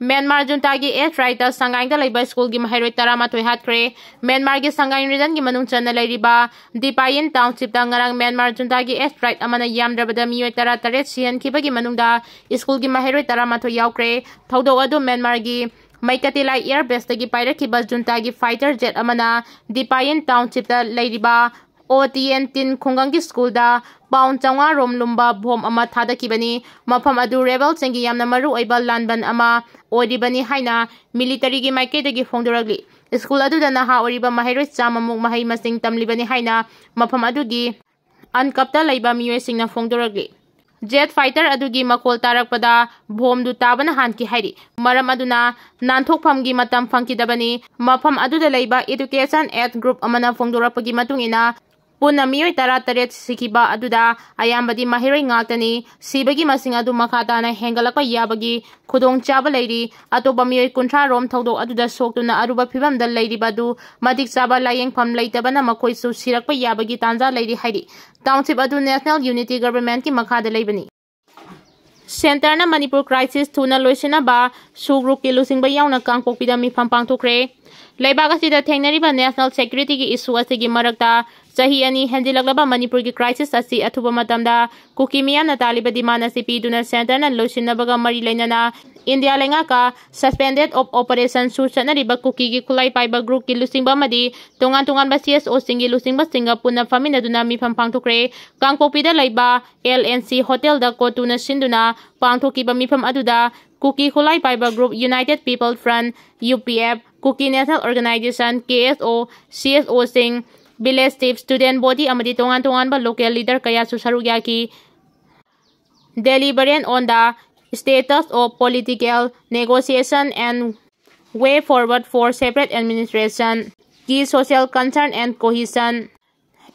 Myanmar Junta Airstrike Sangai Labor School Mahei Roi Taramatoi Hatkre, Myanmar Sangai Ridan Manung Channel Riba, Dipayin Township Tangarang Myanmar Junta Airstrike Amana Yamdrabada Mioi Tara Taret Sian Kibagi Manungda, School Mahei Roi Taramatoi Yaukre, Todo Adu Myanmar Maikatila Air Best Pirate Kibas Junta Fighter Jet Amana, Dipayin Township Ladiba, OTN Tin Kungangi School da, Pound Changwa Rom Lumba Bom Ama Tada Kibani, Mapam Adu Rebel Sengi Yamnamaru Ebal Lanban Ama, Odibani Haina, Military Gi Maikatagi Fondoragli. School Adu da Naha Oriba Mahei Roi Chamamuk Mahei Masing Tamlibani Haina, Mapam Adugi, Unkapta Laiba Mioi Singna Fondoragli. Jet fighter adugi makol tarakpada bom du tabana hanki hairi maram aduna nanthok phamgi matam phangki dabani mafam aduda leiba education at group amana fongdorapagi matungina punna mioi tara taret sikiba aduda ayambadi Mahei Roi ngaktani sibagi masing adu makhatana hengalakpa yabagi khudong chaba leiri atoba mioi kunthra rom thodo aduda soktuna aruba phibam dal leiri badu madik chaba layeng pham leitabana makoi su sirakpa yabagi tanja leiri hairi township adu national unity government ki makhada leibani Center na Manipur crisis thuna loisina ba sugru ki lusingba yauna kangpokpida mifam pangthokre leibaga sida thengnariba national security ki issue asigi marakta Sahi ani hendilaglaba Manipur ki crisis asi athuba matamda Kuki Myanmar taliba demand asi piduna center na loisinabaga mari lainana India lenga ka suspended of operation susana riba Kuki ki kulai paiba group ki lusingba madi tongan ba CSO singi lusingba Singapore na famina duna mi pangthokre kangpokpida laiba LNC hotel da kotuna sinduna pangthokiba mifam aduda Kuki kulai paiba group United People Front UPF Kuki National Organization KSO CSO sing Village Chief Student Body amadi tongan ba local leader kaya susarugya ki deliberate on the status of political negotiation and way forward for separate administration, key social concern and cohesion,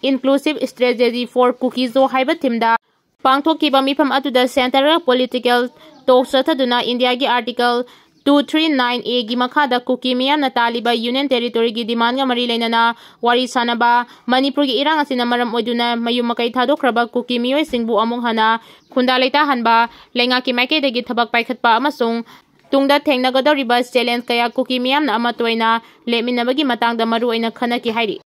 inclusive strategy for Kuki Soo haiba timda pangthokiba mifam atuda central political talks ataduna India gi article 239A gi makhada Kuki Myanmar taliba union territory gi demand ga mari lainana wari sanaba Manipur gi irang asina maram oiduna mayum makai thadokraba Kuki mioi singbu amung hana khunda leita hanba lenga ki maike degi thabak paikhatpa amasung tungda thengnagadoriba challenge kaya Kuki Myanmar amatoina leminabagi matangda maru oina khana ki hairi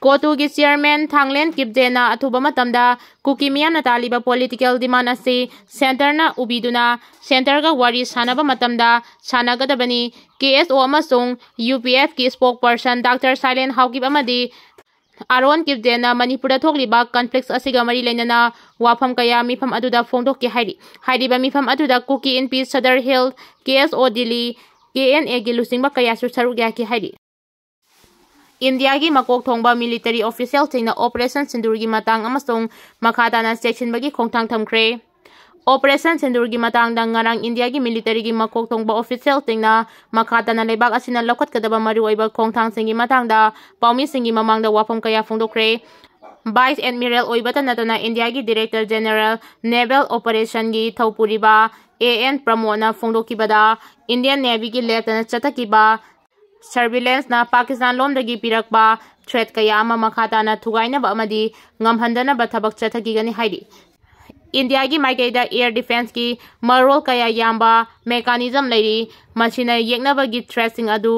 Kotu gi chairman Thanglen Kipjena athuba matamda Kuki Myanmar taliba political demand asi center na ubiduna center ga wari sanaba matamda sanagadabani KSO amasung UPF ki spokesperson Dr. Silent Haukip amadi Aron Kipjena Manipura thokliba conflicts asiga mari lainana wafam kaya mifam aduda fongdok ki hairi ba mifam aduda Kuki in Peace Sadar Hill KSO Dili KNA gi lusingba kaya su sarugya ki hairi India gi makok thongba military official tingna operation sindur gi matang amasung makhatana section bagi khongthang thamkre operation sindur gi matang dang ngarang India gi military gi makok thongba official tingna makhatana lebak asina lokhat kadaba maru oiba khongthang singi matang da paumi singi mamang da wafam kaya phongdokre Vice Admiral oibata natana India gi Director General Naval Operation gi thopuriba AN Pramona phongdokibada Indian Navy gi lieutenant chatakiba surveillance na Pakistan lom dagi pirakba threat kaya ama makhatana thugaina ba amadi ngamhandana ba thabak chathagigani hairi India gi maikaida air defense ki marol kaya yamba mechanism leiri machina yeknaba gi threatsing adu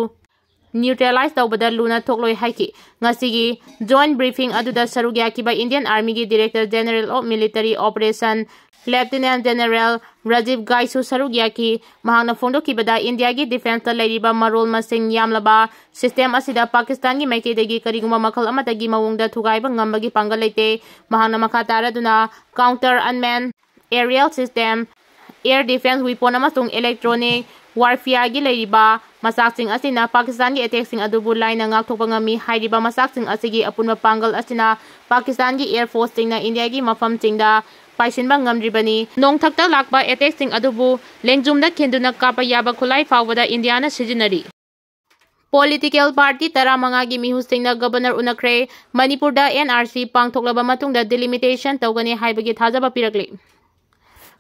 neutralize tawbada luna thokloi haiki ngasigi joint briefing aduda sarugya ki ba Indian Army gi Director General of Military Operation Lieutenant General Rajiv Gaisu sarugya ki mahangna phongdoki bada India gi defense ta leiriba marol masing yamlaba system asida Pakistan gi maikidagi kariguma makhal amatagi mawungda thugaiba ngambagi pangal leite mahangna makhatara duna counter unmanned aerial system air defense weapon amasung electronic warfare gi leiriba masaksing asina Pakistan gi attack sing adubu laina ngakthokpa ngami hairiba masaksing asigi apunba pangal asina Pakistan gi air force singna India gi mafam singda Paisinba ngamdribani nong thakta lakba attack sing adubu lengjumda kenduna kapa yaba khulai fawada Indiana sijinari Political party taramanga gi mihu singna Governor Unakhre Manipur da NRC pangthoklaba matungda delimitation tawgani haibagi thajaba pirakli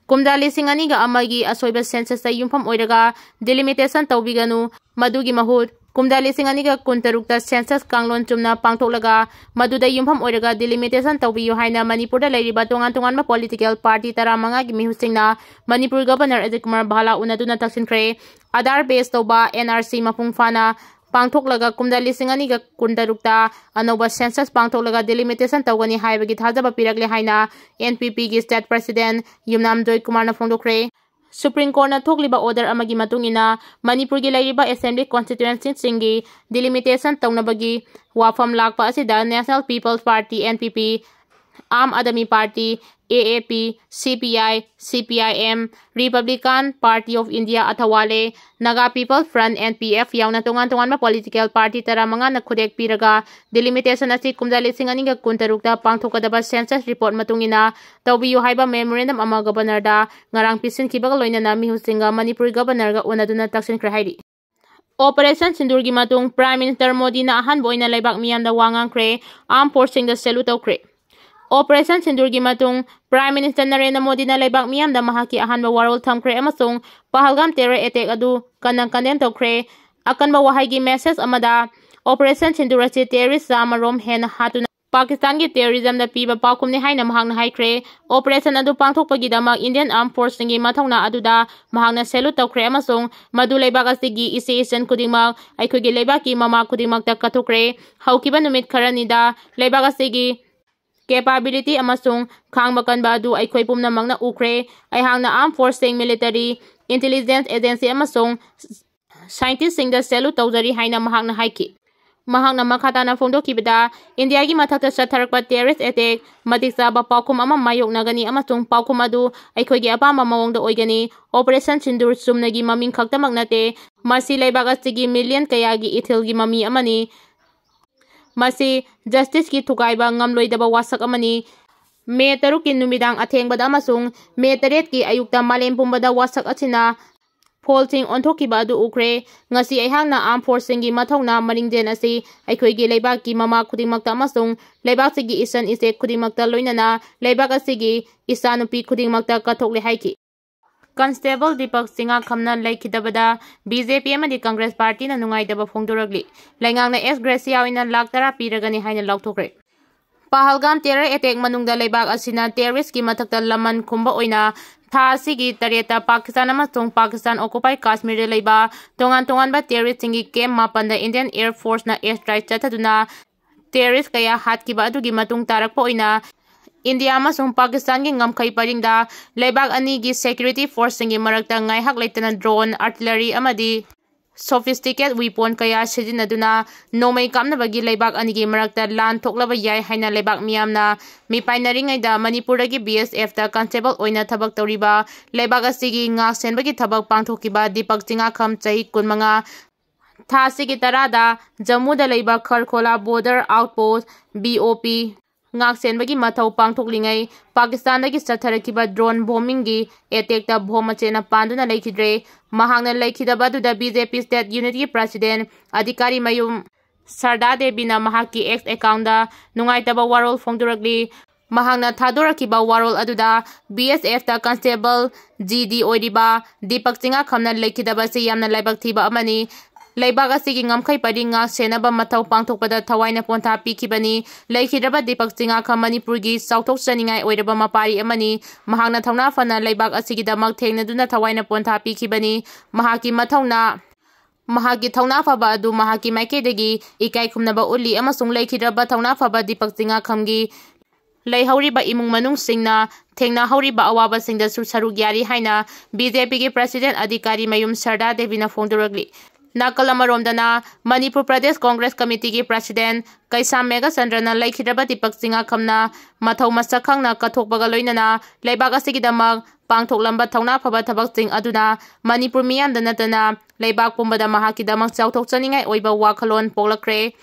Kumdali singani ga amagi asoiba census sa yumpham oiraga delimitation tawbiganu madugi mahut Kumda 2023 census kanglon chumna pangthoklaga maduda yumpham oiraga delimitation tawbiyu haina Manipurda leiriba tongan political party 15 gi mihusingna Manipur Governor Ajay Kumar Bhala unaduna taksinkre Aadhaar based tawba NRC mapung fana pangthoklaga kumda 2023 anoba census pangthoklaga delimitation tawgani haibagi thajaba pirakle haina NPP gi state president Yumnam Joy Kumar na phongdokre Supreme Court na thokliba order amagi matungina Manipur gi lairiba assembly constituency singi delimitation tawnabagi wafam lakpa asida National People's Party NPP Aam Aadmi Party AAP CPI CPIM Republican Party of India Athawale Naga People's Front NPF yauna tongan ma political party 15 na khudek piraga delimitation asi kumda 2023 ta pangthokadaba census report matungina tawbiyu haiba memorandum ama governor da ngarang pisin kibaga loinana mihusinga Manipur governor ga unaduna taksinkhra hairi Operation Sindur gi matung Prime Minister Modi na ahan boina laibak miyam da wangangkre armed forcing da salute tawkre Operation Sindur gi matung Prime Minister Narendra Modi na laibak miyam da mahaki ahanba warol thamkre amasung Pahalgam terror attack adu kanang condemn tawkre akanba wahai gi message amada Operation Sindur ase terrorist amarom hen hatuna Pakistan gi terrorism da piba pakumni haina mahangna haikre Operation adu pangthokpagi dama Indian Armed Forces ngi mathongna aduda mahangna salute tawkre amasung madu laibak asigi isen kudingmak aikhogi laibak ki mama kudingmak ta kathokre haukiba numit kharani da laibak asigi capability amasung khangba kanba adu aikhoi pumnamangna ukre aihangna armed forces military intelligence agency amasung scientist singda salute tawjari haina mahangna haiki mahangna makhatana phongdokibada India gi mathakta satharakpa terrorist attack matiksa ba paukum ama mayoknagani amasung paukum adu aikhoi gi apama mawongda oigani Operation Sindur sumnagi maming khaktamak nate masi laibak asigi million kaya gi ithil gi mami amani Masi justice ki thukaiba ngamloidaba wasak amani May 3 ki numidang athengbada amasung May 3 ki ayukta malem pumbada wasak achina polting onthokiba adu ukre ngasi aihangna armed forces gi mathongna maringjen asi aikhoi gi laibak ki mama khudingmakta amasung laibak sigi isan ise khudingmakta loinana laibak asigi isanupi khudingmakta kathokle haiki Constable Deepak Singha Khamna Laikidabada BJP amadi Congress Party na nungaidaba phongdoragli laingang na S Gracia ina laktara piragani haina lauthokre Pahalgam terror attack manungda laibak asina terrorist ki mathakta laman khumba oina tha sigi tareta Pakistan amasung Pakistan occupied Kashmir laiba tongan ba terrorist singi camp mapanda Indian Air Force na airstrike chathaduna terrorist kaya hatkiba adugi matung tarakpa oina India amasung Pakistan gi ngamkhai paringda laibak ani gi security force singi marakta ngaihak leitana drone artillery amadi sophisticated weapon kaya sijinaduna nomai kamnabagi laibak ani gi marakta lan thoklaba yai haina laibak miyamna mi painaringai da Manipur gi BSF ta constable oina thabak toriba laibak asigi ngak senbagi thabak pangthokiba Deepak Singha Kham chai 15 tha sigi tarada Jammu da laiba Kharkhola border outpost BOP ngak senbagi mathau pangthoklingai Pakistan dagi satharakiba drone bombing gi attack ta bomachena panduna laikidre mahangna laikidaba du da BJP state unity president adhikari mayum Sarda Devina mahaki X account da nungaitaba warol phongduragli mahangna thadurakiba warol aduda BSF ta constable GD oiriba Deepak Singha Khamna laikidaba se yamna laibak thiba amani laibak asigi ngamkhai paringa senaba mathau pangthokpada thawaina pontha pikibani laikhidraba Deepak Singha Kham Manipur gi sauthok chaningai oiraba mapari amani mahangna thauna fana laibak asigi damak thengnaduna thawaina pontha pikibani mahaki mathauna mahaki thauna phaba adu mahaki maikedagi ikai khumnaba uli amasung laikhidraba thauna phaba Deepak Singha Kham gi laihoriba imung manung singna thengna horiba awaba singda su saruk yari haina BJP gi president adhikari mayum Sarda Devina phongduragli Nakalamaromdana Manipur Pradesh Congress Committee ki President Kaisam Mega Sandrana Laikhidraba Deepak Singha Khamna mathau masakhangna kathokpaga loinana laibak asigidamak pangthoklamba thauna phaba thabak sing aduna Manipur miyamda natana laibak pumbada mahakidamak chauthok chaningai oiba wakhalon poklakre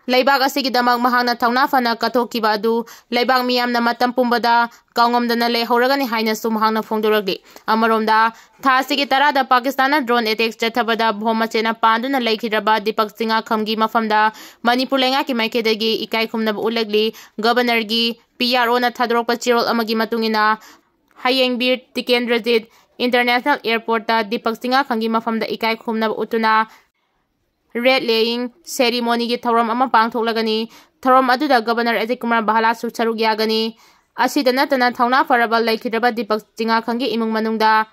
laibak asigidamak mahangna thauna fana kathokiba adu laibak miyamna matam pumbada kaungomdana lehoragani haina sumhangna phongdoragli amaromda tha sigi tarada Pakistan drone attacks chathabada bhomachena panduna laikhidraba Deepak Singha Khamgi mafamda Manipur lenga ki maikedagi ikai khumnab ulagli governor gi PRO na thadrokpa chirol amagi matungina Hayengbir Tikendrajit International Airport ta Deepak Singha Khamgi mafamda ikai khumnab utuna red laying ceremony gi thorom ama pangthoklagani thorom aduda governor Ajay Kumar Bahala su saruk yagani asida natana thauna faraba laikhidraba Deepak Singa khangi imung manungda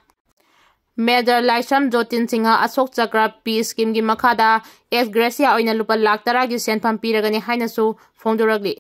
Major Laisam Jotin Singha Asok Chakra Peace Scheme gi makhada ex gracia oina lupa lakh tara gi senpham piragani haina su phongdoragli